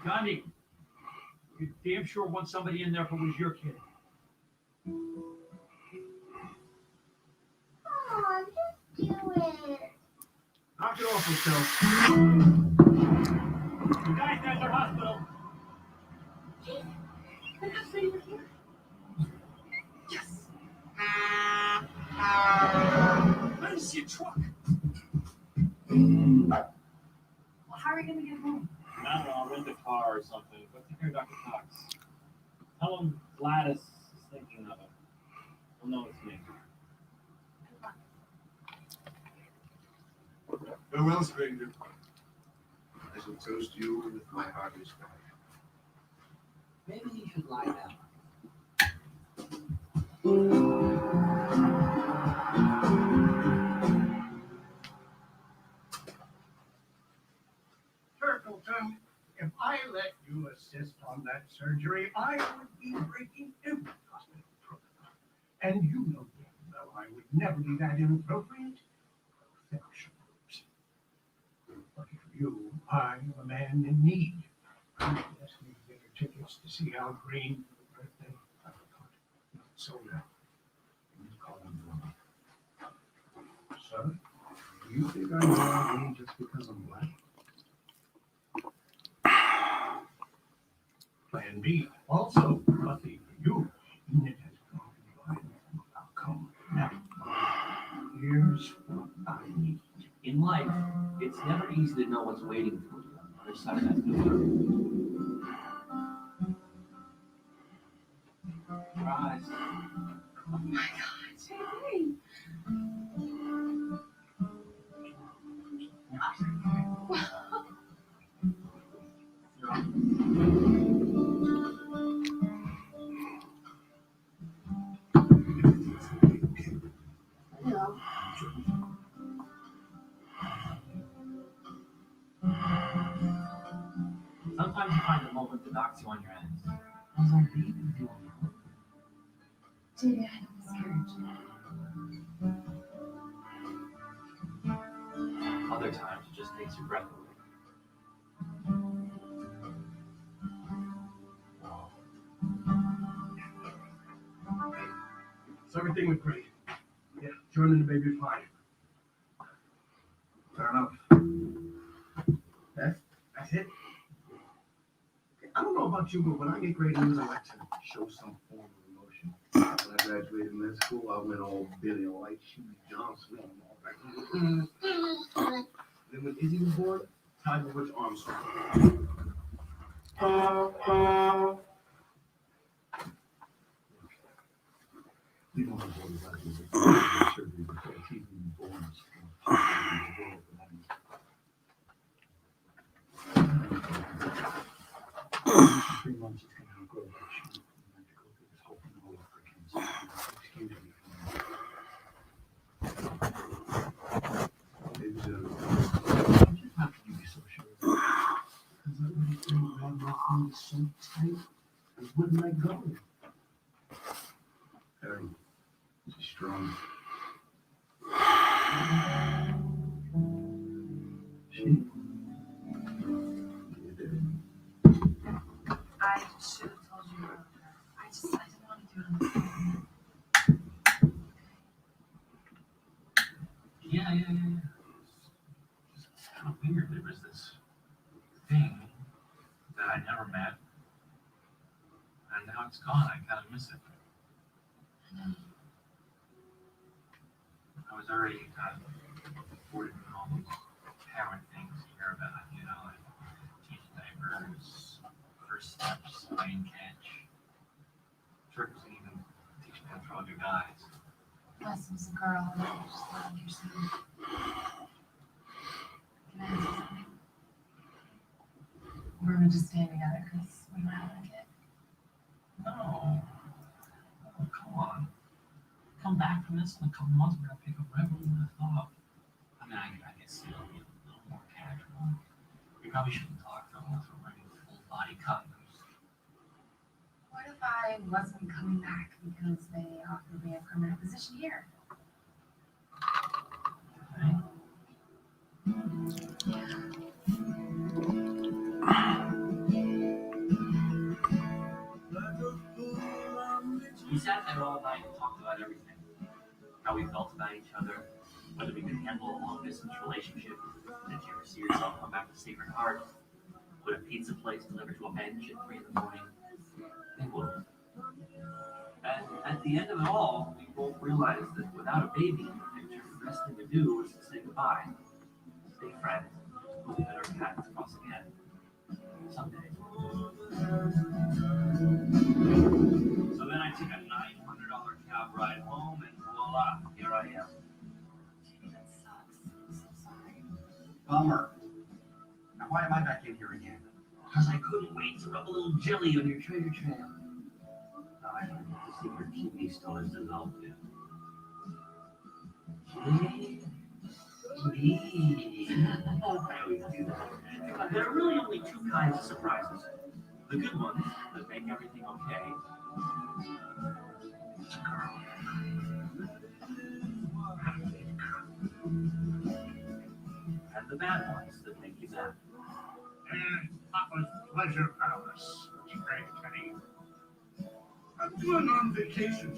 Gandhi, you damn sure want somebody in there if it was your kid. Oh, just do it. Knock it off, Michelle. You guys at their hospital. Yes. Where's your truck? Well, how are we going to get home? I don't know, I'll rent a car or something. Go take care of Dr. Cox. Tell him Gladys is thinking of him. He'll know it's me. Farewell, stranger. I shall toast you with my hardest life. Maybe you should lie down. Turkleton, if I let you assist on that surgery, I would be breaking every hospital protocol. And you know damn well I would never be that inappropriate. Affection groups. But for you, I am a man in need. You asked me to get her tickets to see Al Green for the birthday. I forgot. Not sold out. You call him wrong. Sir, do you think I know Al Green just because I'm black? Plan B. Also, lucky for you, Enid has gone blind from glaucoma. Now, here's what I need. In life, it's never easy to know what's waiting for you on the other side of that door. Surprise. Oh my God, JD. Sometimes you find a moment that knocks you on your ass. How's our baby doing? JD, I had a miscarriage. Other times it just takes your breath away. So everything went great. Yeah, Jordan and the baby are fine. Fair enough. That's it. I don't know about you, but when I get great news, I like to show some form of emotion. When I graduated med school, I went all Billy White Shoes Johnson. Then when Izzy was born, Tiger Woods Armstrong. We don't have boys like this. Surgery before he's even born. 3 months is going to grow like shoes. I'm going to go through this whole thing all over again. So excuse me. How can you be so sure? Because everything around my phone is so tight, I wouldn't let go. Harry, she's strong. She. I should have told you about her. I didn't want to do it on the phone. Yeah. It's kind of weird. There was this thing that I never met, and now it's gone. I kind of miss it. I was already kind of bored with all these parent things you hear about, like change diapers, first steps, rain catch. Trick was even teaching me how to throw your guys. Plus, it was a girl, and I just thought you're saying. Can I ask you something? We're just staying together because we don't have a kid. No. Oh, come on. Come back from this in a couple months. We're going to pick up right where we left off. I mean, I guess it'll be a little more casual. We probably shouldn't talk though unless we're wearing full body condoms. What if I wasn't coming back because they offered me a permanent position here? Right? Yeah. sat there all night and talked about everything. How we felt about each other, whether we could handle a long distance relationship. Did you ever see yourself come back to Sacred Heart? Would a pizza place deliver to a bench at 3 in the morning? They would. And at the end of it all, we both realized that without a baby in the picture, the best thing to do was to say goodbye. Stay friends. Hope that our paths cross again. Someday. So then I took a $900 cab ride home, and voila, here I am. Gee, that sucks. I'm so sorry. Bummer. Now why am I back in here again? Because I couldn't wait to rub a little jelly on your treasure trail. I need to see if your kidney stone is dissolved yet. I always do that. There are really only two kinds of surprises. The good ones that make everything okay. And the bad ones that make you mad. And that was Pleasure Palace. It's great, Kenny. I'm going on vacation.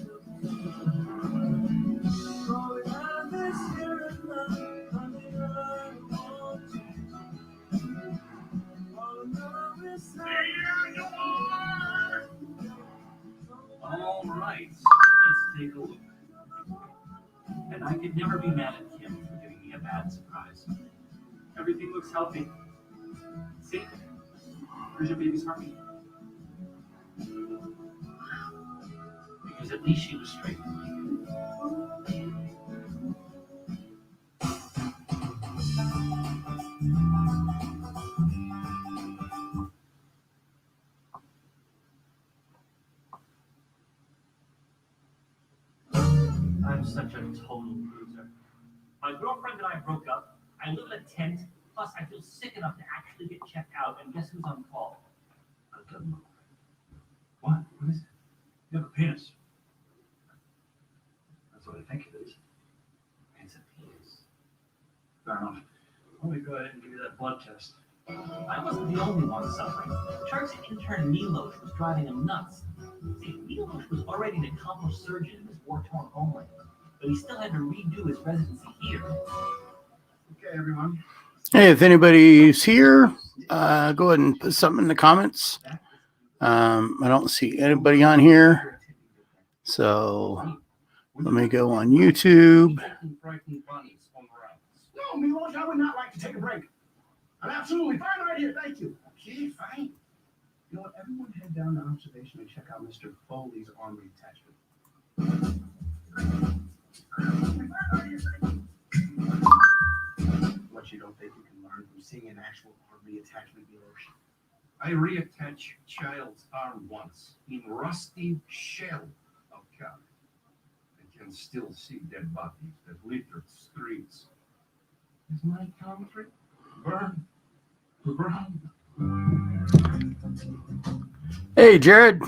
There you are! All right, let's take a look. And I could never be mad at Kim for giving me a bad surprise. Everything looks healthy. See? Here's your baby's heartbeat. Because at least she was straight. I'm such a total loser. My girlfriend and I broke up. I live in a tent. Plus, I feel sick enough to actually get checked out. And guess who's on call? What? What is it? You have a penis. That's what I think it is. It's a penis. Fair enough. Let me go ahead and give you that blood test. I wasn't the only one suffering. Shark's intern Milos was driving him nuts. See, Milos was already an accomplished surgeon in his war-torn homeland, but he still had to redo his residency here. Okay, everyone. Hey, if anybody's here, go ahead and put something in the comments. I don't see anybody on here. So let me go on YouTube. No, Milos, I would not like to take a break. I'm absolutely fine right here, thank you. Okay, fine. You know what, everyone head down to observation and check out Mr. Foley's armory attachment. What, you don't think you can learn from seeing an actual armory attachment, Milos? I reattached child's arm once in rusty shell of cow. I can still see dead bodies that littered streets. Is my country burned to ground? Hey, Jared.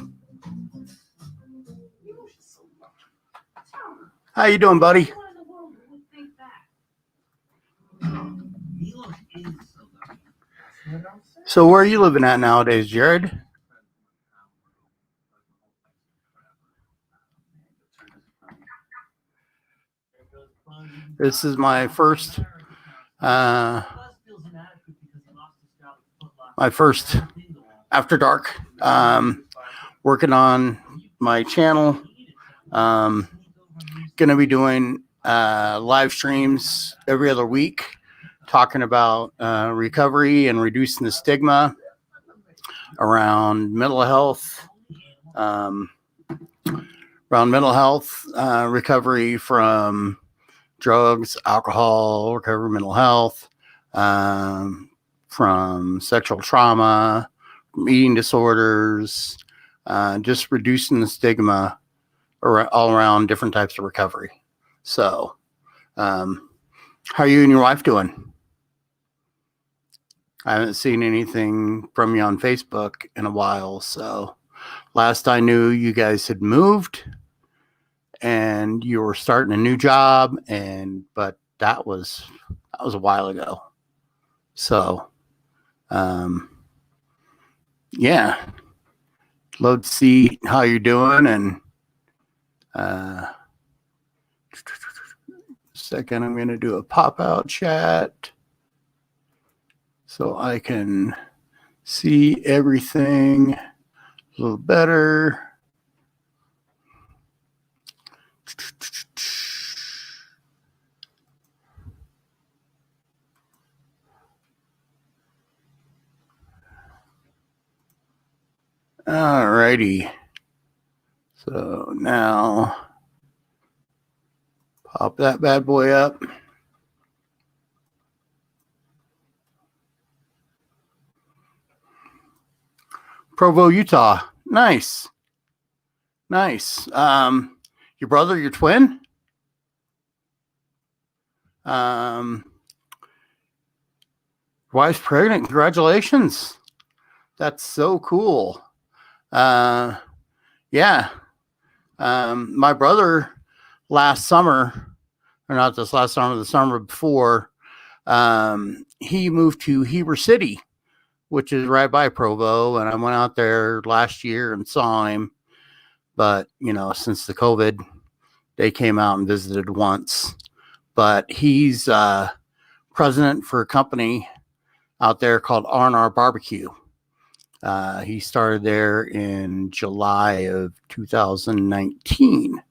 How you doing, buddy? Who in the world would think that? Milos is so lucky. So where are you living at nowadays, Jared? This is my first after dark. Working on my channel. Gonna be doing live streams every other week, talking about recovery and reducing the stigma around mental health. Recovery from drugs, alcohol, recovery, mental health, from sexual trauma, from eating disorders, just reducing the stigma all around different types of recovery. So, how are you and your wife doing? I haven't seen anything from you on Facebook in a while. So, last I knew, you guys had moved and you were starting a new job, but that was a while ago. So, yeah, love to see how you're doing and Second, I'm going to do a pop-out chat so I can see everything a little better. All righty. So now pop that bad boy up. Provo, Utah. Nice. Nice. Your brother, your twin? Wife's pregnant. Congratulations. That's so cool. Yeah. My brother last summer, or not this last summer, the summer before, he moved to Heber City, which is right by Provo. And I went out there last year and saw him. But, you know, since the COVID, they came out and visited once. But he's president for a company out there called R&R Barbecue. He started there in July of 2019.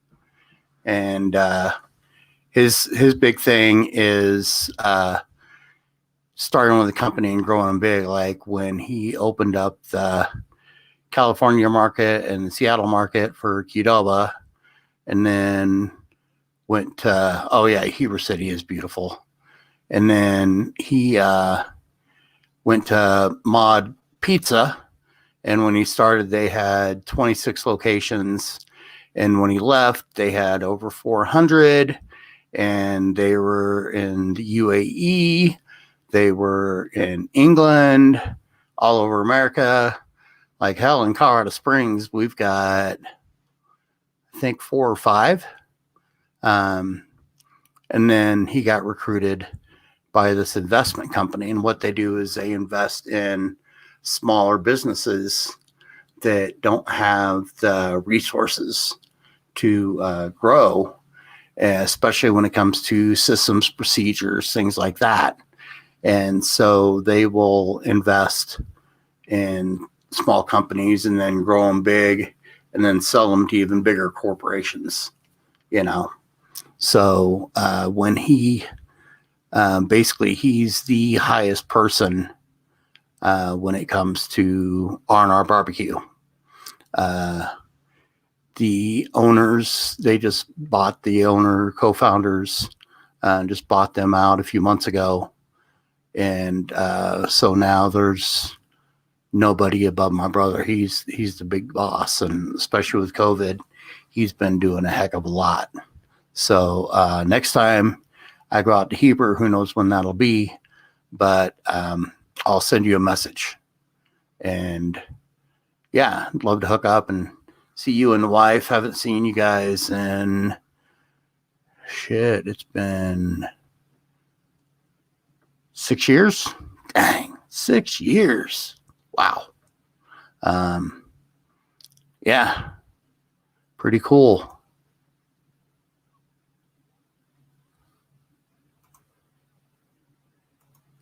And his big thing is starting with a company and growing big. Like when he opened up the California market and the Seattle market for Qdoba, and then went to, oh yeah, Heber City is beautiful. And then he went to Mod Pizza. And when he started, they had 26 locations. And when he left, they had over 400. And they were in the UAE. They were in England, all over America. Like hell, in Colorado Springs, we've got, I think, 4 or 5. And then he got recruited by this investment company. And what they do is they invest in smaller businesses that don't have the resources to grow, especially when it comes to systems, procedures, things like that. And so they will invest in small companies and then grow them big and then sell them to even bigger corporations, you know. So when he basically, he's the highest person when it comes to R&R Barbecue. The owners, they just bought the co-founders, just bought them out a few months ago. And so now there's nobody above my brother. He's the big boss. And especially with COVID, he's been doing a heck of a lot. So next time I go out to Heber, who knows when that'll be, but I'll send you a message. And yeah, I'd love to hook up and see you and the wife. Haven't seen you guys in it's been 6 years. Dang, 6 years. Wow. Yeah, pretty cool.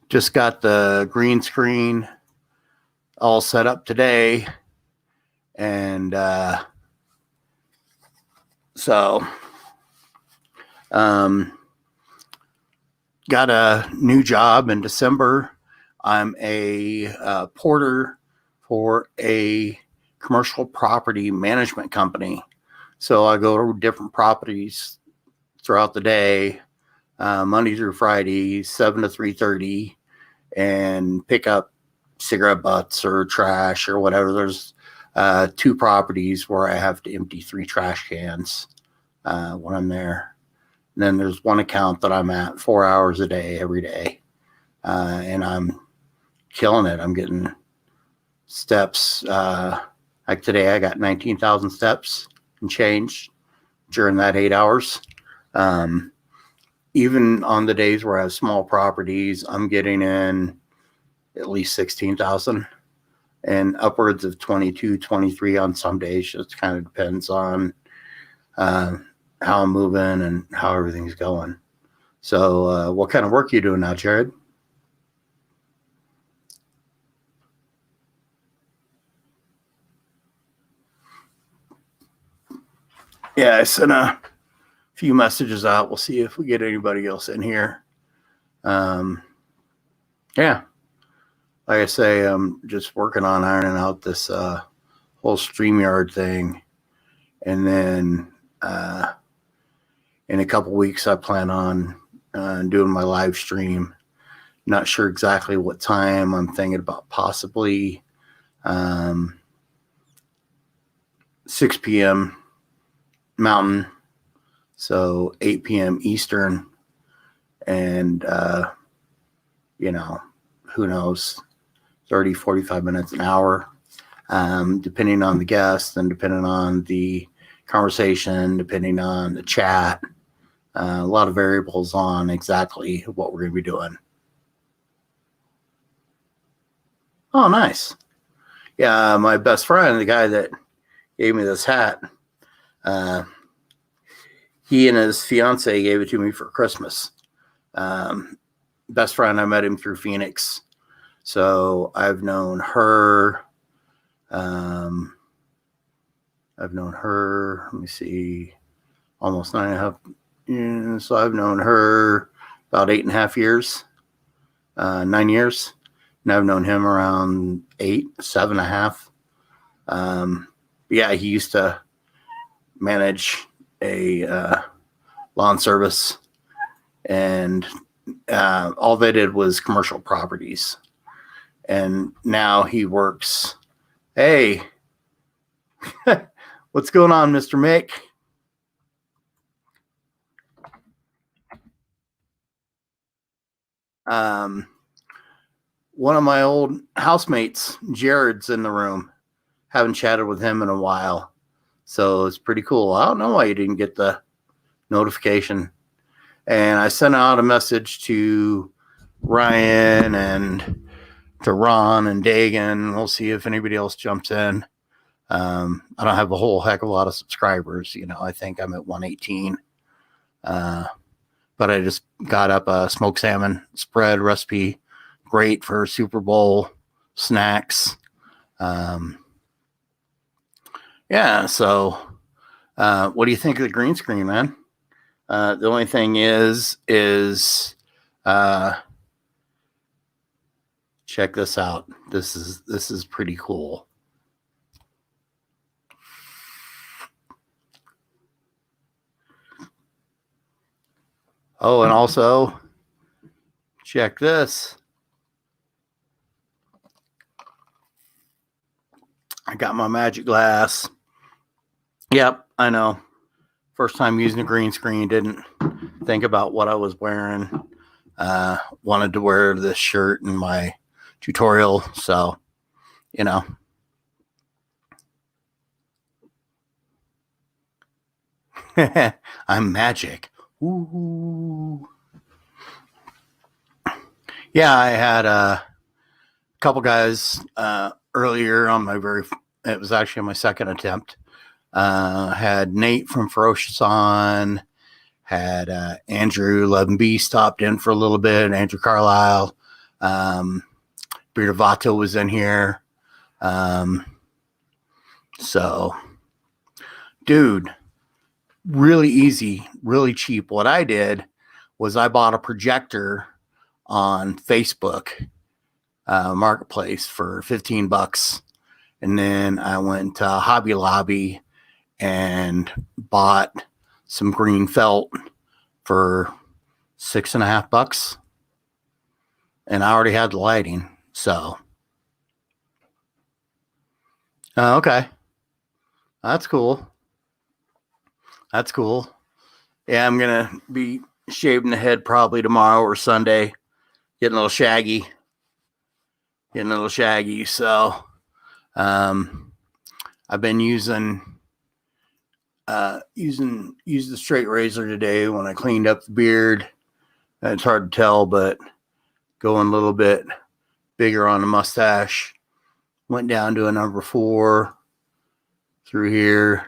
Just got the green screen all set up today. And so got a new job in December. I'm a porter for a commercial property management company. So I go to different properties throughout the day, Monday through Friday, 7 to 3:30, and pick up cigarette butts or trash or whatever. There's 2 properties where I have to empty 3 trash cans when I'm there. And then there's one account that I'm at 4 hours a day, every day. And I'm killing it. I'm getting steps. Like today, I got 19,000 steps and change during that 8 hours. Even on the days where I have small properties, I'm getting in at least 16,000 and upwards of 22, 23 on some days. Just kind of depends on how I'm moving and how everything's going. So, what kind of work are you doing now, Jared? Yeah, I sent a few messages out. We'll see if we get anybody else in here. Yeah, like I say, I'm just working on ironing out this whole StreamYard thing. And then in a couple weeks, I plan on doing my live stream. Not sure exactly what time. I'm thinking about possibly 6 p.m. Mountain, so 8 p.m. Eastern. And, who knows, 30, 45 minutes, an hour, depending on the guest and depending on the conversation, depending on the chat. A lot of variables on exactly what we're going to be doing. Oh, nice. Yeah, my best friend, the guy that gave me this hat, he and his fiance gave it to me for Christmas. Best friend, I met him through Phoenix. So I've known her. Let me see, almost 9.5 years. So I've known her about 8.5 years, 9 years. And I've known him around 7.5. Yeah, he used to manage a lawn service, and all they did was commercial properties. And now he works. Hey, what's going on, Mr. Mick? One of my old housemates, Jared's in the room. Haven't chatted with him in a while. So it's pretty cool. I don't know why you didn't get the notification. And I sent out a message to Ryan and to Ron and Dagan. We'll see if anybody else jumps in. I don't have a whole heck of a lot of subscribers. I think I'm at 118. But I just got up a smoked salmon spread recipe. Great for Super Bowl snacks. Yeah, so what do you think of the green screen, man? The only thing is check this out. This is pretty cool. Oh, and also check this. I got my magic glass. Yep, I know. First time using a green screen, didn't think about what I was wearing. Wanted to wear this shirt in my tutorial, so I'm magic. Ooh. Yeah, I had a couple guys earlier on it was actually my second attempt. Had Nate from Ferocious on, had Andrew Levenby stopped in for a little bit, Andrew Carlisle, Brita Vato was in here. So, dude, really easy, really cheap. What I did was I bought a projector on Facebook Marketplace for $15. And then I went to Hobby Lobby and bought some green felt for $6.50. And I already had the lighting. So, okay. That's cool. Yeah, I'm going to be shaving the head probably tomorrow or Sunday. Getting a little shaggy. So, I've been using the straight razor today when I cleaned up the beard. It's hard to tell, but going a little bit bigger on the mustache. Went down to a number 4 through here.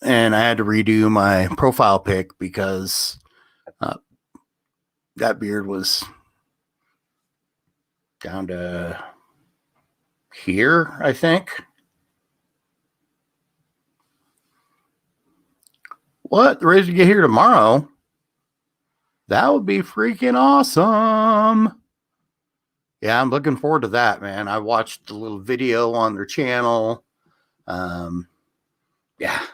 and I had to redo my profile pic because that beard was down to here, I think. What? They're ready to get here tomorrow? That would be freaking awesome. Yeah, I'm looking forward to that, man. I watched a little video on their channel. Yeah,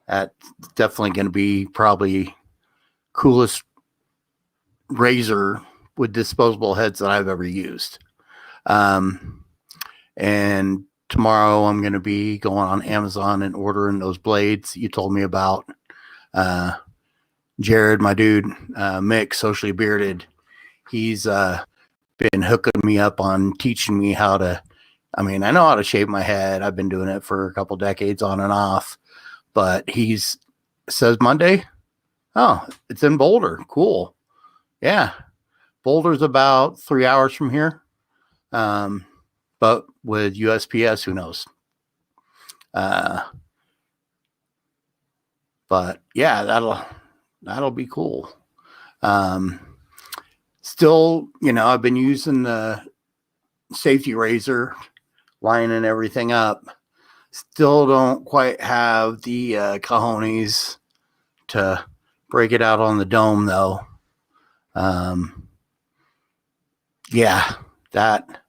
that's definitely going to be probably coolest razor with disposable heads that I've ever used. And tomorrow I'm going to be going on Amazon and ordering those blades you told me about. Jared, my dude, Mick, socially bearded, he's been hooking me up on teaching me how to. I mean, I know how to shave my head. I've been doing it for a couple decades on and off, but says Monday. Oh, it's in Boulder. Cool. Yeah. Boulder's about 3 hours from here. But with USPS, who knows? But yeah, that'll be cool. Still, I've been using the safety razor, lining everything up. Still don't quite have the cojones to break it out on the dome, though. Yeah, that.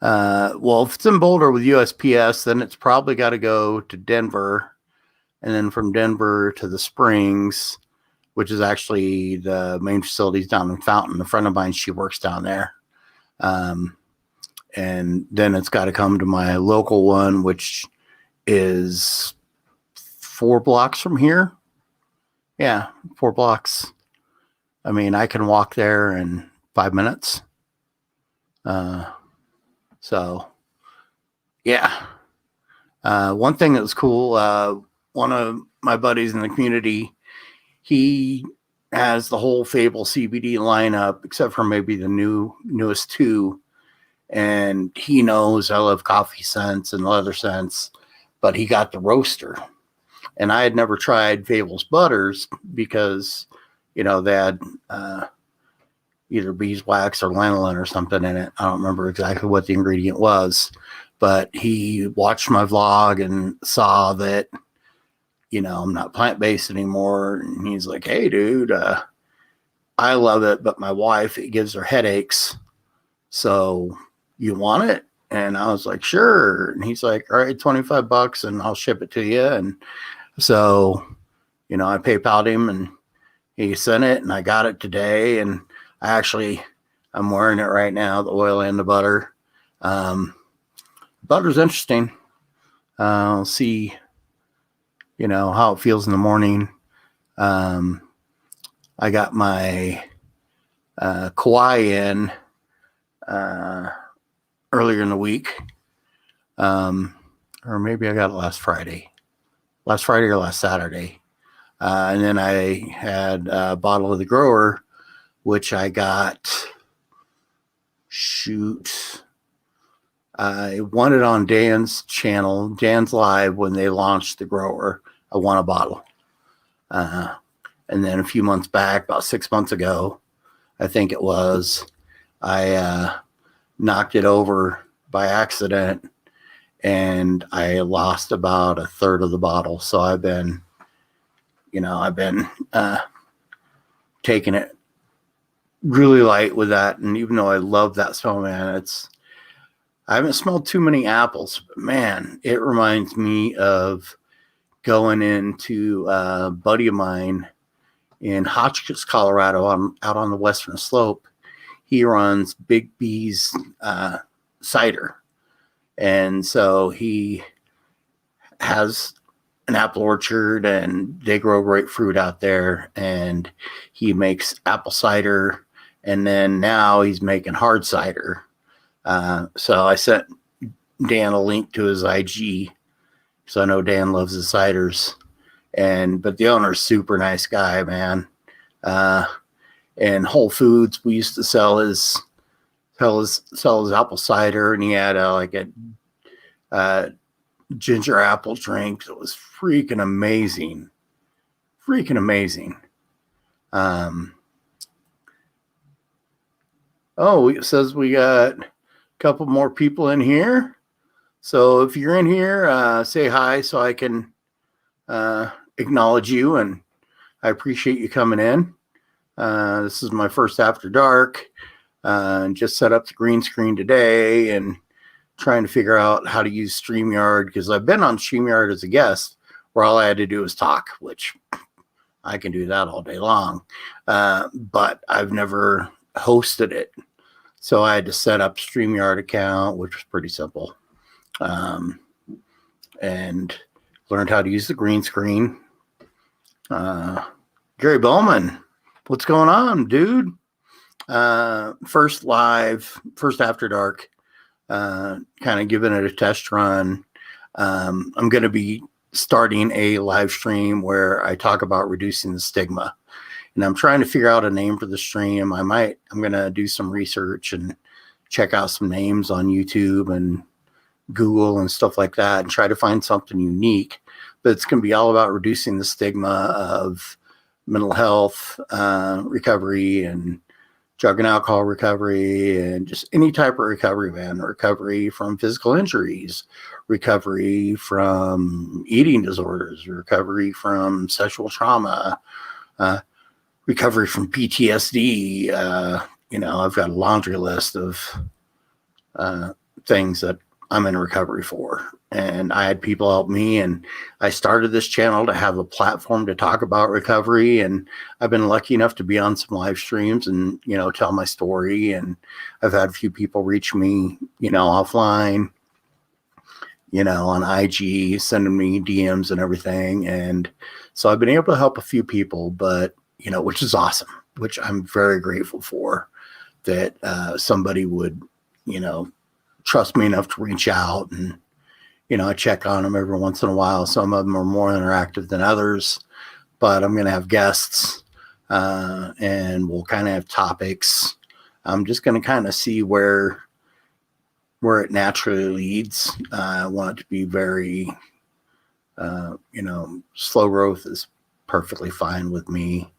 Well, if it's in Boulder with USPS, then it's probably got to go to Denver, and then from Denver to the Springs, which is actually the main facilities down in Fountain. A friend of mine, she works down there. And then it's got to come to my local one, which is 4 blocks from here. Yeah, 4 blocks. I mean, I can walk there in 5 minutes. So, yeah. One thing that was cool, one of my buddies in the community, he has the whole Fable CBD lineup, except for maybe the newest 2. And he knows I love coffee scents and leather scents, but he got the roaster. And I had never tried Fable's butters because, they had either beeswax or lanolin or something in it. I don't remember exactly what the ingredient was, but he watched my vlog and saw that, I'm not plant-based anymore. And he's like, hey, dude, I love it, but my wife, it gives her headaches. So you want it? And I was like, sure. And he's like, all right, $25 and I'll ship it to you. And so, I PayPal'd him and he sent it and I got it today. And I'm wearing it right now, the oil and the butter. Butter's interesting. I'll see, how it feels in the morning. I got my Kauai in earlier in the week. Or maybe I got it last Friday or last Saturday. And then I had a bottle of the grower, which I got, I won it on Dan's channel, Dan's Live, when they launched the grower. I won a bottle. And then a few months back, about 6 months ago, I think it was, I knocked it over by accident and I lost about a third of the bottle. So I've been taking it really light with that. And even though I love that smell, man, I haven't smelled too many apples, but man, it reminds me of going into a buddy of mine in Hotchkiss, Colorado, out on the western slope. He runs Big B's cider. And so he has an apple orchard and they grow grapefruit out there, and he makes apple cider, and then now he's making hard cider. So I sent Dan a link to his IG, so I know Dan loves his ciders. But the owner's super nice guy, man. And Whole Foods, we used to sell his apple cider, and he had a ginger apple drink that was freaking amazing. Freaking amazing. Oh, it says we got a couple more people in here. So if you're in here, say hi so I can acknowledge you, and I appreciate you coming in. This is my first After Dark. Just set up the green screen today and trying to figure out how to use StreamYard, because I've been on StreamYard as a guest where all I had to do was talk, which I can do that all day long. But I've never hosted it. So I had to set up StreamYard account, which was pretty simple. And learned how to use the green screen. Gary Bowman, what's going on, dude? First After Dark, kind of giving it a test run. I'm going to be starting a live stream where I talk about reducing the stigma. And I'm trying to figure out a name for the stream. I'm going to do some research and check out some names on YouTube and Google and stuff like that and try to find something unique. But it's going to be all about reducing the stigma of mental health recovery and drug and alcohol recovery and just any type of recovery, man. Recovery from physical injuries, recovery from eating disorders, recovery from sexual trauma, recovery from PTSD. I've got a laundry list of things that I'm in recovery for. And I had people help me, and I started this channel to have a platform to talk about recovery. And I've been lucky enough to be on some live streams and, tell my story. And I've had a few people reach me, offline, on IG, sending me DMs and everything. And so I've been able to help a few people, but, which is awesome, which I'm very grateful for, that somebody would, trust me enough to reach out. And, I check on them every once in a while. Some of them are more interactive than others, but I'm going to have guests and we'll kind of have topics. I'm just going to kind of see where it naturally leads. I want it to be very, slow growth is perfectly fine with me.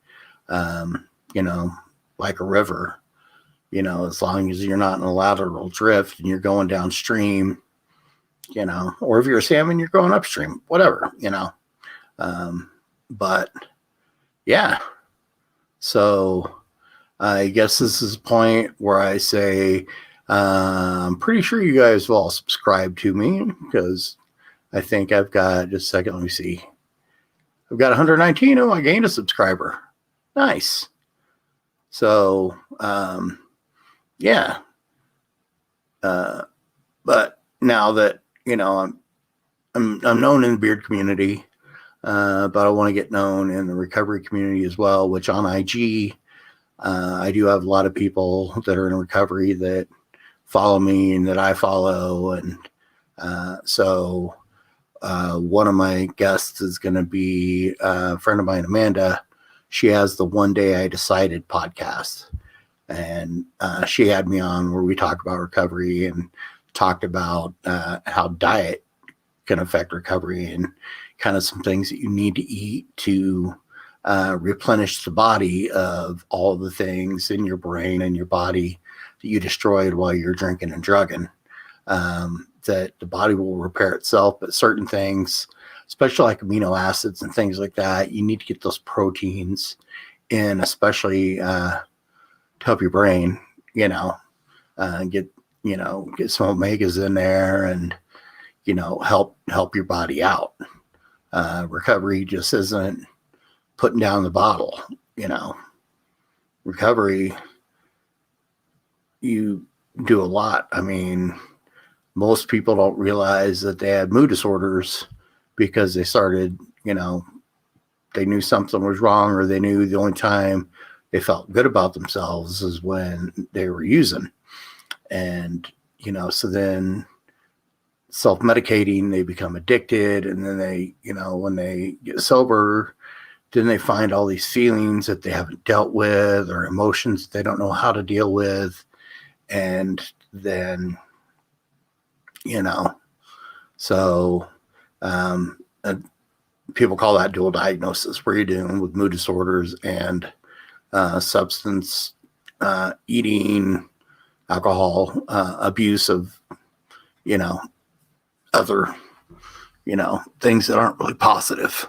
Like a river, as long as you're not in a lateral drift and you're going downstream, or if you're a salmon, you're going upstream, whatever, but yeah. So I guess this is a point where I say, I'm pretty sure you guys will all subscribe to me, because I think I've got, just a second, let me see. I've got 119. Oh, I gained a subscriber. Nice. So, yeah. But now that, I'm known in the beard community, but I want to get known in the recovery community as well, which on IG, I do have a lot of people that are in recovery that follow me and that I follow. And so one of my guests is going to be a friend of mine, Amanda. She has the One Day I Decided podcast. And she had me on where we talk about recovery and talked about how diet can affect recovery and kind of some things that you need to eat to replenish the body of all the things in your brain and your body that you destroyed while you're drinking and drugging. That the body will repair itself, but certain things, especially like amino acids and things like that, you need to get those proteins in, especially to help your brain, get some omegas in there and, help your body out. Recovery just isn't putting down the bottle, recovery, you do a lot. I mean, most people don't realize that they had mood disorders because they started, they knew something was wrong, or they knew the only time they felt good about themselves is when they were using. And, so then self-medicating, they become addicted. And then they, when they get sober, then they find all these feelings that they haven't dealt with, or emotions that they don't know how to deal with. And then, so And people call that dual diagnosis, where you're dealing with mood disorders and substance eating, alcohol abuse of, other, things that aren't really positive.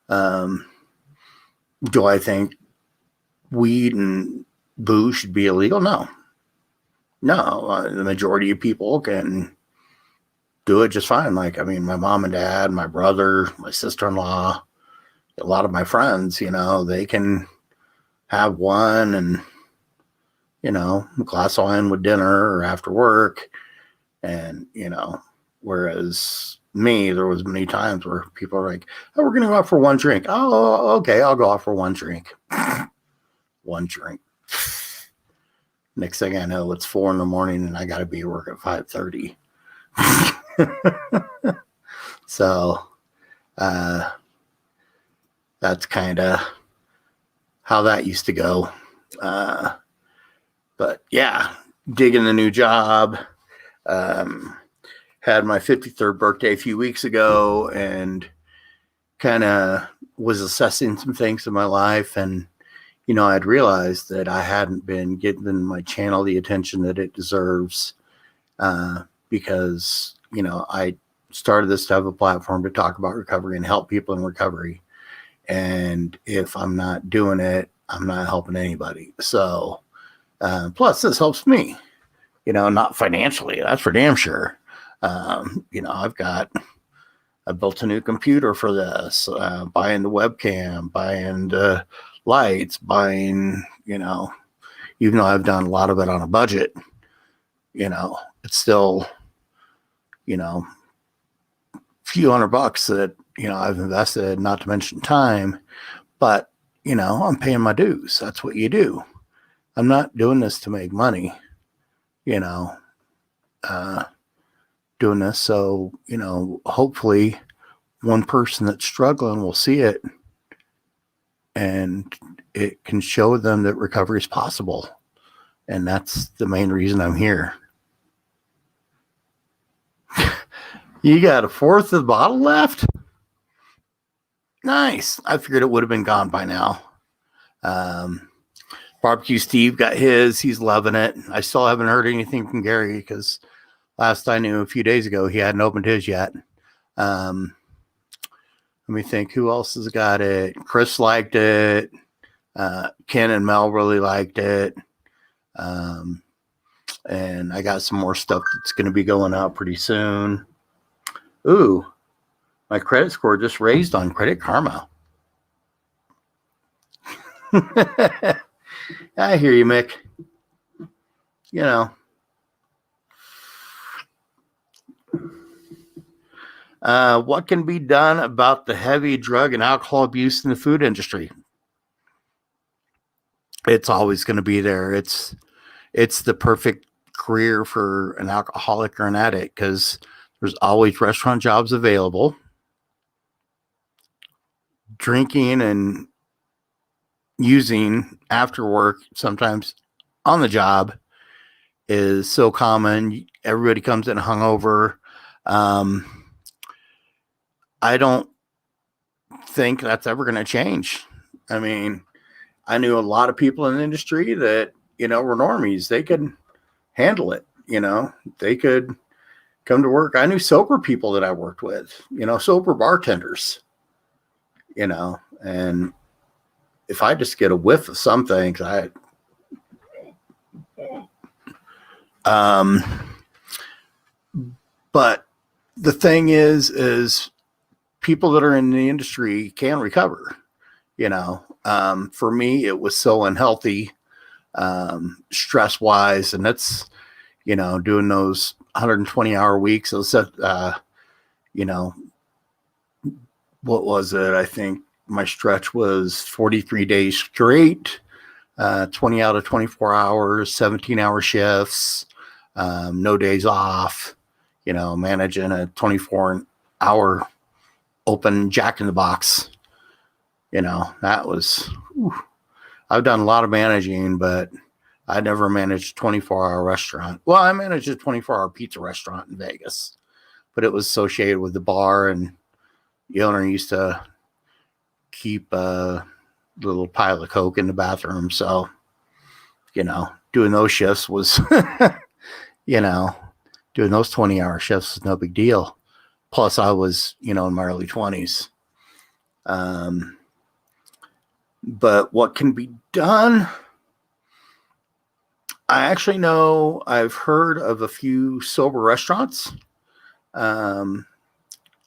Do I think weed and booze should be illegal? No. The majority of people can do it just fine. Like, I mean, my mom and dad, my brother, my sister-in-law, a lot of my friends, they can have one and, a glass of wine with dinner or after work. And, whereas me, there was many times where people are like, oh, we're going to go out for one drink. Oh, okay. I'll go out for one drink. One drink. Next thing I know, it's 4 a.m. and I got to be at work at 5:30. So, that's kind of how that used to go. But yeah, digging the new job. Had my 53rd birthday a few weeks ago and kind of was assessing some things in my life. And, I'd realized that I hadn't been giving my channel the attention that it deserves, because, I started this to have a platform to talk about recovery and help people in recovery. And if I'm not doing it, I'm not helping anybody. So, plus this helps me, not financially, that's for damn sure. I built a new computer for this, buying the webcam, buying the lights, buying, even though I've done a lot of it on a budget, it's still, a few $100 that, I've invested, not to mention time, but, I'm paying my dues. That's what you do. I'm not doing this to make money, doing this. So, hopefully one person that's struggling will see it and it can show them that recovery is possible. And that's the main reason I'm here. You got a fourth of the bottle left? Nice. I figured it would have been gone by now. Barbecue Steve got his. He's loving it. I still haven't heard anything from Gary because last I knew a few days ago, he hadn't opened his yet. Let me think. Who else has got it? Chris liked it. Ken and Mel really liked it. And I got some more stuff that's going to be going out pretty soon. Ooh, my credit score just raised on Credit Karma. I hear you, Mick. What can be done about the heavy drug and alcohol abuse in the food industry? It's always going to be there. It's the perfect career for an alcoholic or an addict because there's always restaurant jobs available. Drinking and using after work, sometimes on the job, is so common. Everybody comes in hungover. I don't think that's ever going to change. I mean, I knew a lot of people in the industry that, were normies. They could handle it. They could come to work. I knew sober people that I worked with, sober bartenders, and if I just get a whiff of some things, but the thing is people that are in the industry can recover, for me, it was so unhealthy, stress wise. And that's, doing those 120-hour weeks. Those, what was it? I think my stretch was 43 days straight, 20 out of 24 hours, 17-hour shifts, no days off, managing a 24-hour open Jack in the Box. That was, I've done a lot of managing, but I never managed a 24-hour restaurant. Well, I managed a 24-hour pizza restaurant in Vegas, but it was associated with the bar and the owner used to keep a little pile of Coke in the bathroom. So, doing those shifts was, doing those 20-hour shifts was no big deal. Plus, I was, in my early 20s. But what can be done? I actually know I've heard of a few sober restaurants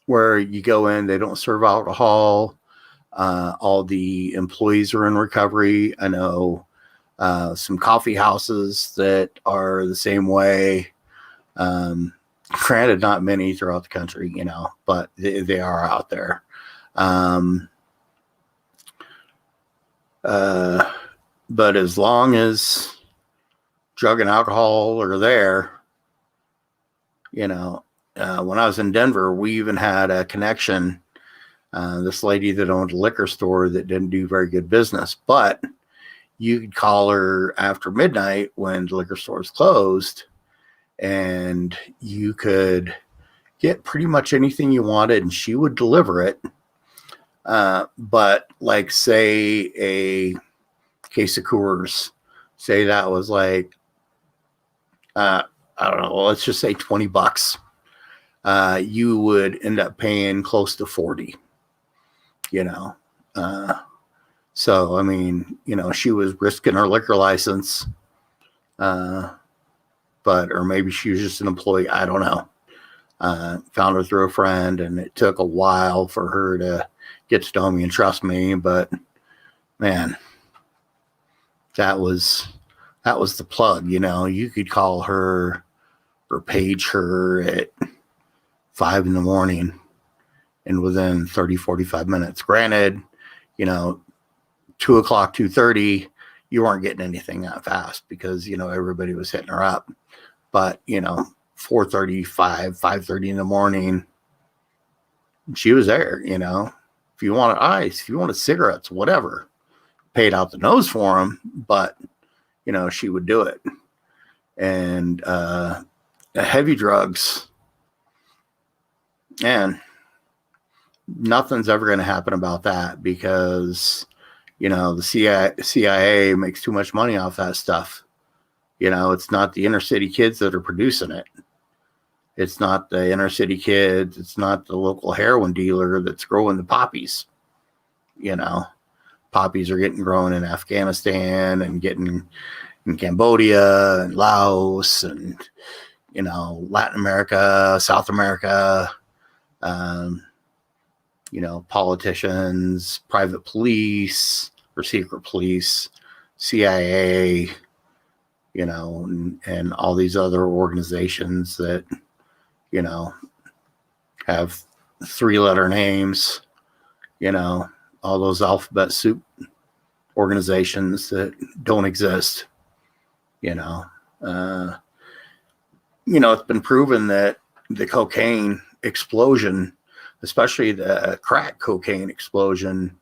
where you go in, they don't serve alcohol. All the employees are in recovery. I know some coffee houses that are the same way. Granted, not many throughout the country, but they are out there. But as long as drug and alcohol are there, when I was in Denver, we even had a connection. This lady that owned a liquor store that didn't do very good business, but you could call her after midnight when the liquor store is closed, and you could get pretty much anything you wanted, and she would deliver it. But like, say a case of Coors, say that was like, I don't know, let's just say $20. You would end up paying close to 40, so, I mean, she was risking her liquor license, or maybe she was just an employee. I don't know. Found her through a friend, and it took a while for her to get to know me and trust me. But man, that was the plug. You could call her or page her at 5 a.m, and within 30, 45 minutes. Granted, 2 o'clock, 2:30, you weren't getting anything that fast because, everybody was hitting her up. But, 4:35, 5:30 in the morning, she was there, If you wanted ice, if you wanted cigarettes, whatever, paid out the nose for them, but, she would do it. And heavy drugs, and nothing's ever going to happen about that because, the CIA makes too much money off that stuff. It's not the inner city kids that are producing it. It's not the inner city kids. It's not the local heroin dealer that's growing the poppies. Poppies are getting grown in Afghanistan and getting in Cambodia and Laos and, Latin America, South America, politicians, private police or secret police, CIA, and all these other organizations that, have 3-letter names, all those alphabet soup organizations that don't exist, it's been proven that the cocaine explosion, especially the crack cocaine explosion,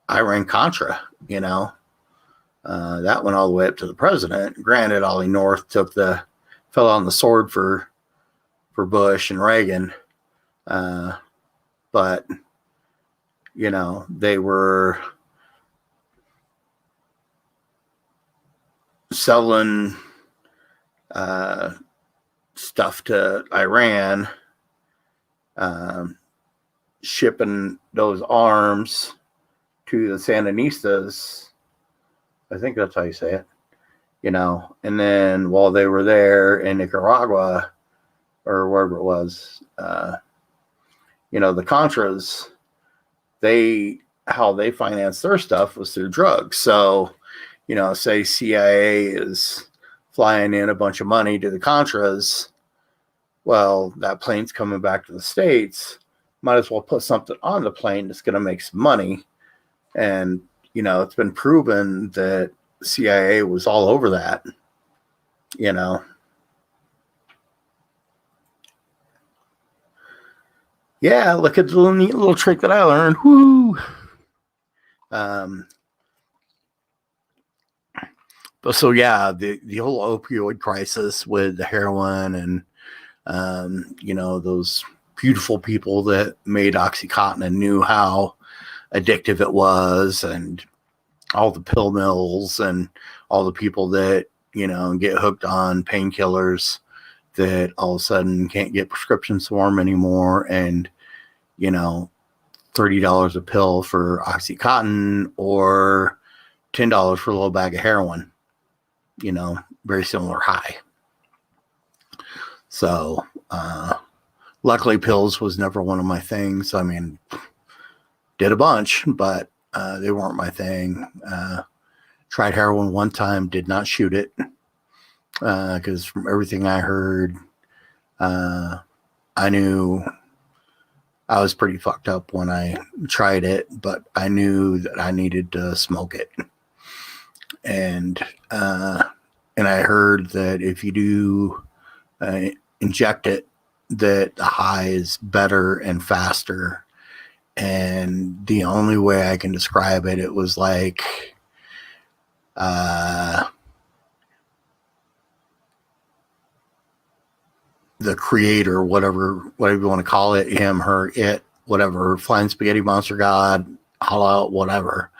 Iran-Contra, that went all the way up to the president. Granted, Ollie North fell on the sword for Bush and Reagan. But, they were selling stuff to Iran, shipping those arms to the Sandinistas. I think that's how you say it, and then while they were there in Nicaragua or wherever it was, the Contras, how they financed their stuff was through drugs. So, say CIA is flying in a bunch of money to the Contras. Well, that plane's coming back to the States. Might as well put something on the plane that's going to make some money. And, it's been proven that CIA was all over that, Yeah, look at the neat little trick that I learned. Woo! But so, yeah, the whole opioid crisis with the heroin and, those beautiful people that made OxyContin and knew how addictive it was, and all the pill mills and all the people that, get hooked on painkillers that all of a sudden can't get prescriptions for them anymore. And, $30 a pill for OxyContin or $10 for a little bag of heroin, very similar high. So, luckily pills was never one of my things. I mean, did a bunch, but they weren't my thing. Tried heroin one time, did not shoot it. Because from everything I heard, I knew I was pretty fucked up when I tried it, but I knew that I needed to smoke it. And I heard that if you do inject it, that the high is better and faster. And the only way I can describe it, it was like the creator, whatever you want to call it, him, her, it, whatever, flying spaghetti monster god, hollow out, whatever.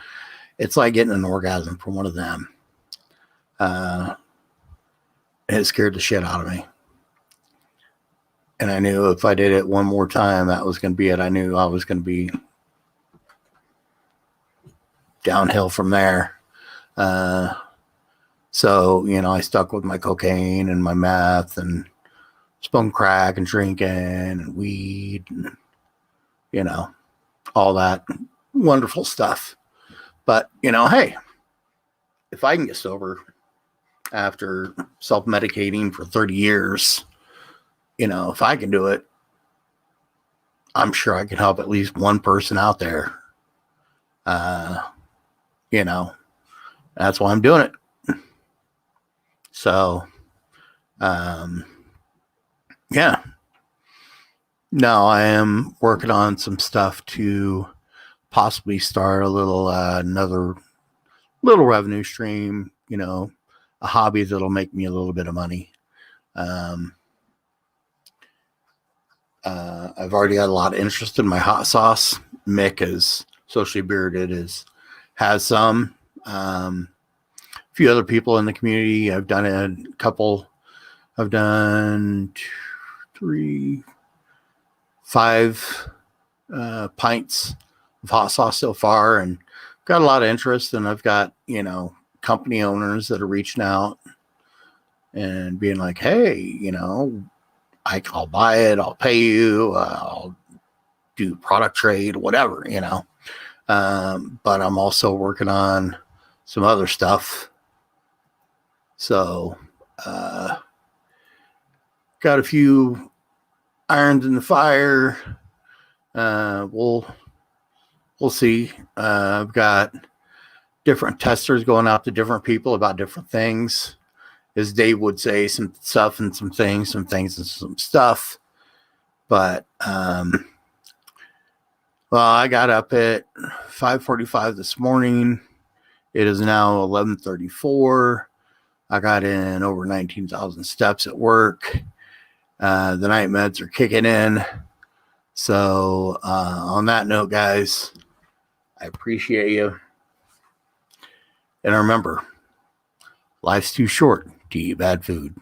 It's like getting an orgasm from one of them. It scared the shit out of me. And I knew if I did it one more time, that was going to be it. I knew I was going to be downhill from there. So, I stuck with my cocaine and my meth and smoking crack and drinking and weed and, all that wonderful stuff. But, hey, if I can get sober after self-medicating for 30 years, if I can do it, I'm sure I can help at least one person out there. That's why I'm doing it. So, yeah. No, I am working on some stuff to possibly start a little, another little revenue stream, a hobby that'll make me a little bit of money. I've already got a lot of interest in my hot sauce. Mick is socially bearded, has some, a few other people in the community. I've done a couple. I've done 5 pints of hot sauce so far, and got a lot of interest. And I've got, company owners that are reaching out and being like, hey, I'll buy it. I'll pay you. I'll do product trade, whatever, But I'm also working on some other stuff. So, got a few irons in the fire. We'll see. I've got different testers going out to different people about different things. As Dave would say, some stuff and some things and some stuff. But, well, I got up at 5:45 this morning. It is now 11:34. I got in over 19,000 steps at work. The night meds are kicking in. So, on that note, guys, I appreciate you. And remember, life's too short to eat bad food.